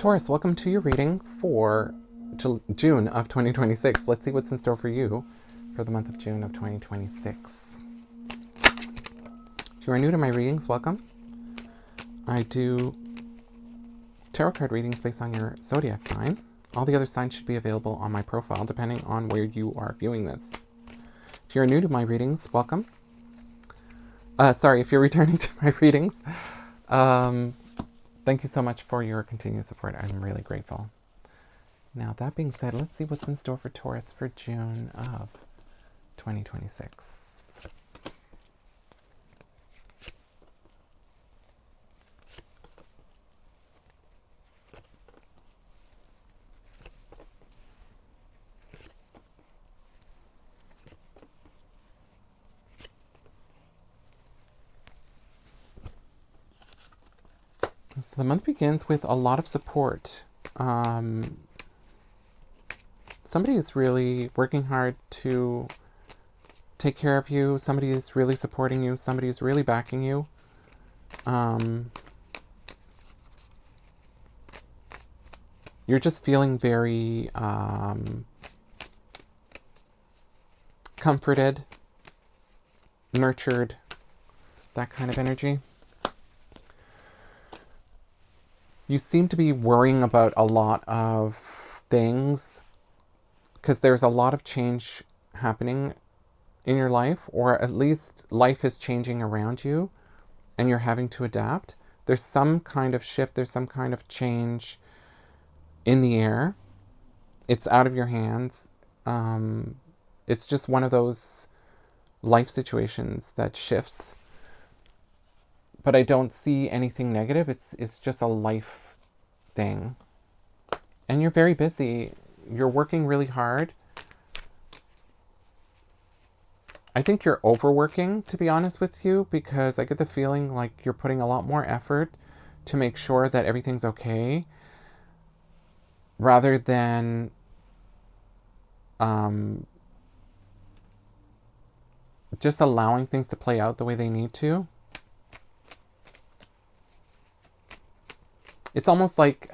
Taurus, welcome to your reading for June of 2026. Let's see what's in store for you for the month of June of 2026. If you are new to my readings, welcome. I do tarot card readings based on your zodiac sign. All the other signs should be available on my profile depending on where you are viewing this. If you're new to my readings, welcome. If you're returning to my readings, thank you so much for your continued support. I'm really grateful. Now, that being said, let's see what's in store for Taurus for June of 2026. So the month begins with a lot of support. Somebody is really working hard to take care of you. Somebody is really supporting you. Somebody is really backing you. You're just feeling very comforted, nurtured, that kind of energy. You seem to be worrying about a lot of things because there's a lot of change happening in your life, or at least life is changing around you and you're having to adapt. There's some kind of shift, there's some kind of change in the air. It's out of your hands. It's just one of those life situations that shifts. But I don't see anything negative. It's just a life thing. And you're very busy. You're working really hard. I think you're overworking, to be honest with you, because I get the feeling like you're putting a lot more effort to make sure that everything's okay, rather than just allowing things to play out the way they need to. It's almost like,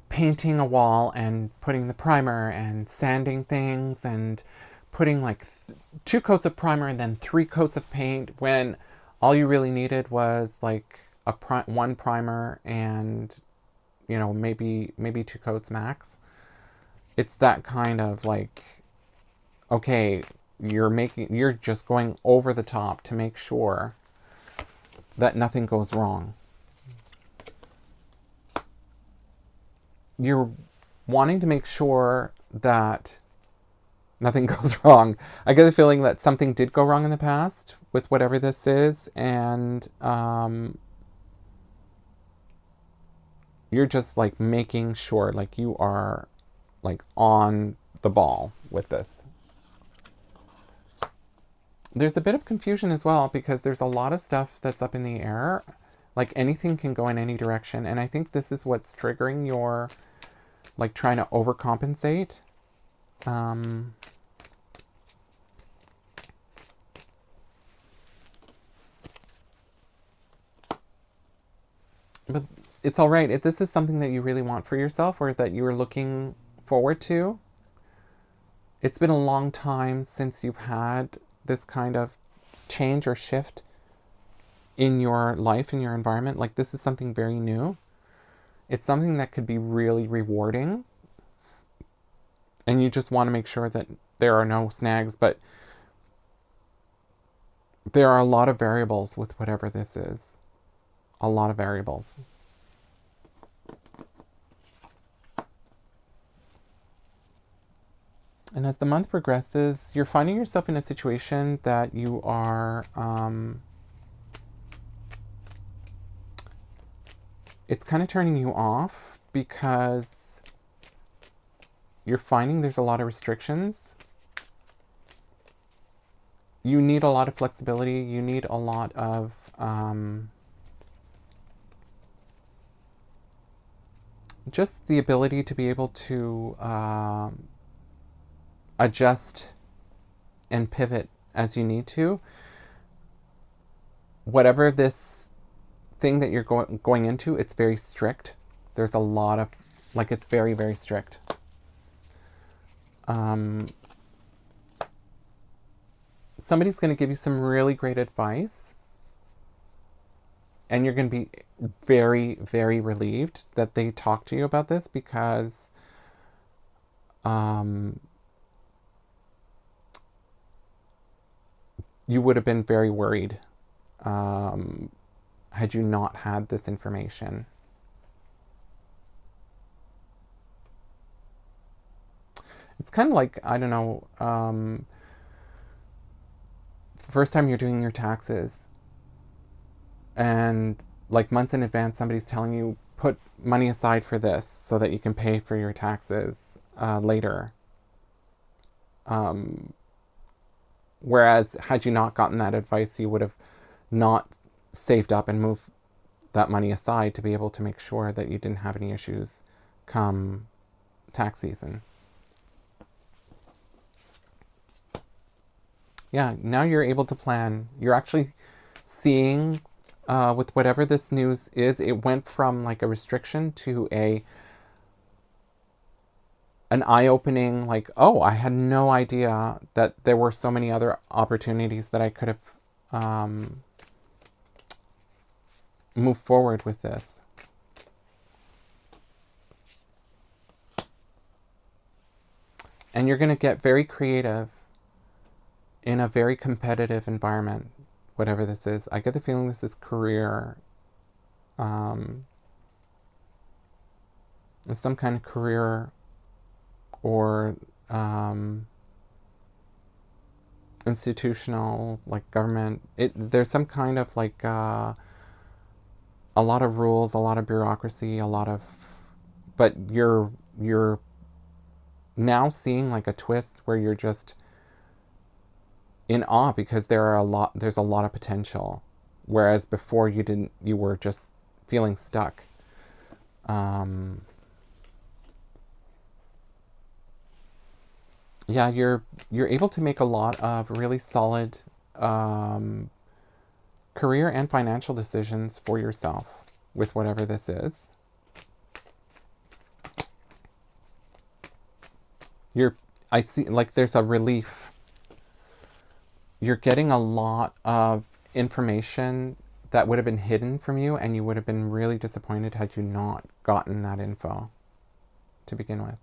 painting a wall and putting the primer and sanding things and putting like 2 coats of primer and then 3 coats of paint, when all you really needed was like one primer and, maybe 2 coats max. It's that kind of like, okay, you're just going over the top to make sure that nothing goes wrong. You're wanting to make sure that nothing goes wrong. I get the feeling that something did go wrong in the past with whatever this is, and you're just like making sure like you are like on the ball with this. There's a bit of confusion as well because there's a lot of stuff that's up in the air. Like anything can go in any direction. And I think this is what's triggering your, like, trying to overcompensate. But it's all right. If this is something that you really want for yourself or that you're looking forward to, it's been a long time since you've had this kind of change or shift in your life, in your environment. Like, this is something very new. It's something that could be really rewarding. And you just want to make sure that there are no snags, but there are a lot of variables with whatever this is. A lot of variables. And as the month progresses, you're finding yourself in a situation that you are, it's kind of turning you off because you're finding there's a lot of restrictions. You need a lot of flexibility. You need a lot of, just the ability to be able to, adjust and pivot as you need to. Whatever this thing that you're going into, it's very strict. There's a lot of, like, it's very, very strict. Somebody's going to give you some really great advice, and you're going to be very, very relieved that they talked to you about this, because you would have been very worried had you not had this information. It's kind of like, I don't know, the first time you're doing your taxes, and like months in advance somebody's telling you, put money aside for this so that you can pay for your taxes later. Whereas had you not gotten that advice, you would have not saved up and moved that money aside to be able to make sure that you didn't have any issues come tax season. Yeah, now you're able to plan. You're actually seeing, with whatever this news is, it went from like a restriction to an eye-opening, like, oh, I had no idea that there were so many other opportunities that I could have moved forward with this. And you're going to get very creative in a very competitive environment, whatever this is. I get the feeling this is career, some kind of career or institutional, like government. There's some kind of like a lot of rules, a lot of bureaucracy, but you're now seeing like a twist where you're just in awe, because there's a lot of potential, whereas before you were just feeling stuck. Yeah, you're able to make a lot of really solid career and financial decisions for yourself with whatever this is. I see, like, there's a relief. You're getting a lot of information that would have been hidden from you, and you would have been really disappointed had you not gotten that info to begin with.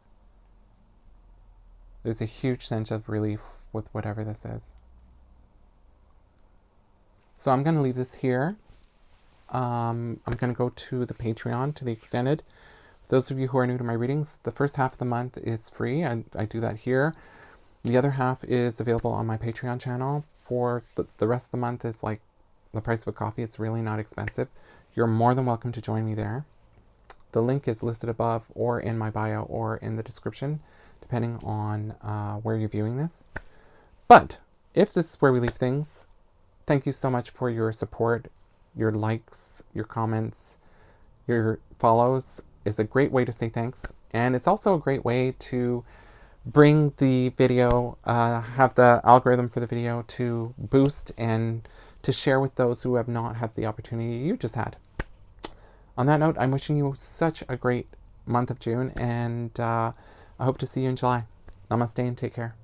There's a huge sense of relief with whatever this is. So I'm going to leave this here. I'm going to go to the Patreon, to the extended. Those of you who are new to my readings, the first half of the month is free. I do that here. The other half is available on my Patreon channel. For the rest of the month is like the price of a coffee. It's really not expensive. You're more than welcome to join me there. The link is listed above, or in my bio, or in the description, depending on where you're viewing this. But if this is where we leave things, thank you so much for your support. Your likes, your comments, your follows is a great way to say thanks. And it's also a great way to bring the video, have the algorithm for the video to boost and to share with those who have not had the opportunity you just had. On that note, I'm wishing you such a great month of June, and I hope to see you in July. Namaste and take care.